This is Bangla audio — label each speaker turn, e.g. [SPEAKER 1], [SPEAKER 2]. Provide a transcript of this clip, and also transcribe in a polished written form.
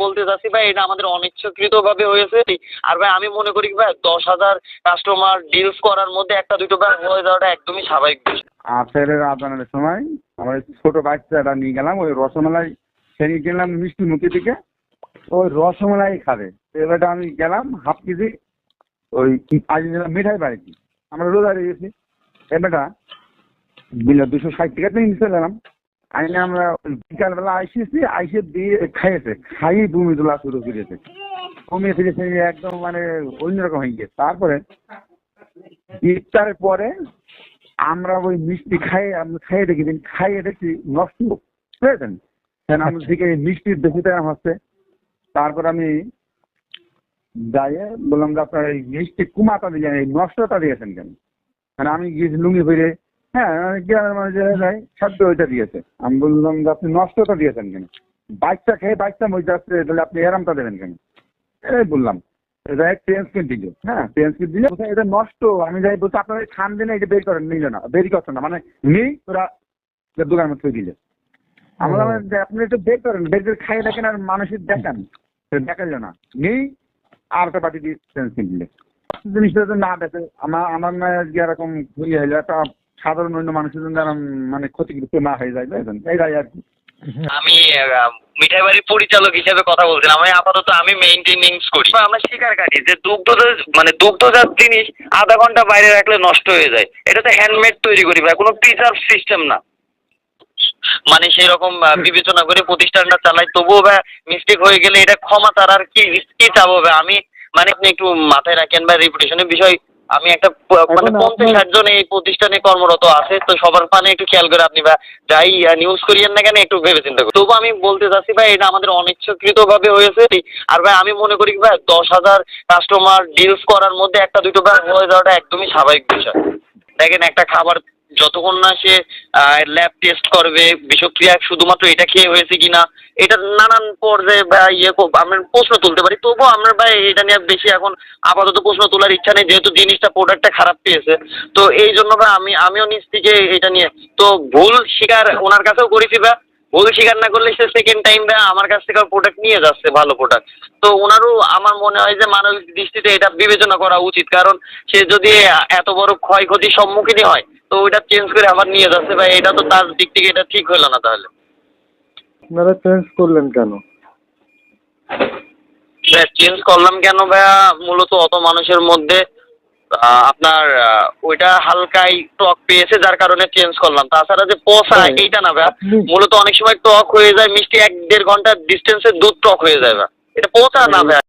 [SPEAKER 1] বলতে চাচ্ছি ভাই এটা আমাদের অনিচ্ছাকৃত ভাবে হয়েছে। আর ভাই আমি মনে করি ভাই 10,000 কাস্টমার ডিলস করার মধ্যে একটা দুটো ভাই হয়ে যাওয়াটা একদমই স্বাভাবিক বিষয়।
[SPEAKER 2] আফেরের আদানের সময় আমার ছোট বাচ্চাটা নিয়ে গেলাম, ওই রসমালাই সেদিন কিনলাম মিষ্টি মুখি থেকে, ওই রসমালাই খাবে। এবারটা আমি গেলাম হাফ কেজি ওই আজ মিঠাই বাড়িছি, আমরা রোজা গেছি। এবারটা বিল 260 টাকা নিয়ে নিতে গেলাম। আইনে আমরা বিকালবেলা আইসেছি, আইসে দিয়ে খাইয়েছে, খাইয়ে বমি তোলা শুরু করেছে। বমি ফিরেছে একদম মানে অন্যরকম হয়ে গিয়েছে। তারপরে ইফতারের পরে আমরা ওই মিষ্টি খাইয়ে দেখি নষ্ট, বুঝেছেন? আমার দিকে মিষ্টির বেশি টাইম হচ্ছে। তারপর আমি যাইয়ে বললাম যে আপনার এই মিষ্টি কুমাটা দিলেন, এই নষ্টটা দিয়েছেন কেন? মানে আমি গিয়েছি লুঙ্গি ফিরে, হ্যাঁ গ্রামের মানুষ যায় খাদ্য ওইটা দিয়েছে। আমি বললাম যে আপনি নষ্টটা দিয়েছেন কেন? বাইকটা খেয়ে বাইকটা মজা আসছে, তাহলে আপনি এরামটা দেবেন কেন? এই বললাম পেন্সকিট দিল, হ্যাঁ পেন্সকিট দিলে এটা নষ্ট। আমি যাই বলছি আপনারা খান দিনে এটা বের করেন, নিল না, বেরই করছেন না, মানে নেই ওরা দোকানের মধ্যে দিলে। আমরা আপনি একটু বের করেন, বের করে খাইয়ে দেখেন আর মানুষের দেখান, দেখাইল না, নেই আর একটা বাটি দিয়ে পেন্সকিট দিলে। জিনিসটা তো না দেখে আমার না এরকম হয়ে হইলে একটা সাধারণ অন্য মানুষের জন্য মানে ক্ষতিগ্রস্ত না হয়ে যায়, বুঝলেন? এইটাই আর কি।
[SPEAKER 1] আমি মিঠাই বাড়ির পরিচালক হিসেবে কথা বলছিলাম। আমি আপাতত আমি মেইনটেনেন্স করি। আমরা শিকার কাটি যে দুগ্ধজাত জিনিস আধা ঘন্টা বাইরে রাখলে নষ্ট হয়ে যায়। এটা তো হ্যান্ডমেড তৈরি করি ভাই, কোনো প্রিজার্ভ সিস্টেম না। মানে সেই রকম বিবেচনা করে প্রতিষ্ঠানটা চালাই, তবুও ভাই মিস্টেক হয়ে গেলে এটা ক্ষমা তার আর কি কি চাবো ভাই আমি। মানে আপনি একটু মাথায় রাখেন ভাই রেপুটেশনের বিষয়। আমি একটা মানে 50-60 জন এই প্রতিষ্ঠানে কর্মরত আছে, তো সবার পানে একটু খেয়াল করে আপনি বা যাই নিউজ করিয়েন না কেন একটু ভেবে চিন্তা করুন। তবু আমি বলতে চাচ্ছি ভাই এটা আমাদের অনিচ্ছাকৃত ভাবে হয়েছে। আর ভাই আমি মনে করি ভাই 10,000 কাস্টমার ডিলস করার মধ্যে একটা দুটো ভাই হয়ে যাওয়াটা একদমই স্বাভাবিক বিষয়। দেখেন একটা খাবার যতক্ষণ না সে ল্যাব টেস্ট করবে বিষক্রিয়া শুধুমাত্র এটা খেয়ে হয়েছে কিনা, এটা নানান পর্যায়ে বা আমরা প্রশ্ন তুলতে পারি। তবুও আমরা ভাই এটা নিয়ে বেশি এখন আপাতত প্রশ্ন তোলার ইচ্ছা নেই, যেহেতু জিনিসটা প্রোডাক্টটা খারাপ পেয়েছে। তো এই জন্য ভাই আমিও নিজ থেকে এটা নিয়ে তো ভুল স্বীকার ওনার কাছেও করেছি বা ভুল স্বীকার না করলে সে সেকেন্ড টাইম ভাই আমার কাছ থেকে প্রোডাক্ট নিয়ে যাচ্ছে, ভালো প্রোডাক্ট। তো ওনারও আমার মনে হয় যে মানবিক দৃষ্টিতে এটা বিবেচনা করা উচিত, কারণ সে যদি এত বড় ক্ষয়ক্ষতির সম্মুখীনই হয় তো ওইটা চেঞ্জ করে আবার নিয়ে যাচ্ছে ভাই, এটা তো তার দিক থেকে এটা ঠিক হলো না। তাহলে
[SPEAKER 3] আপনারা চেঞ্জ করলেন কেন?
[SPEAKER 1] চেঞ্জ করলাম কেন ভাইয়া, মূলত অত মানুষের মধ্যে আপনার ওইটা হালকাই টক পেয়েছে যার কারণে চেঞ্জ করলাম। তাছাড়া যে পচা এইটা না ভাইয়া, মূলত অনেক সময় টক হয়ে যায়, মিষ্টি 1-1.5 ঘন্টার ডিস্টেন্সে দুধ টক হয়ে যায় ভাইয়া, এটা পচা না ভাইয়া।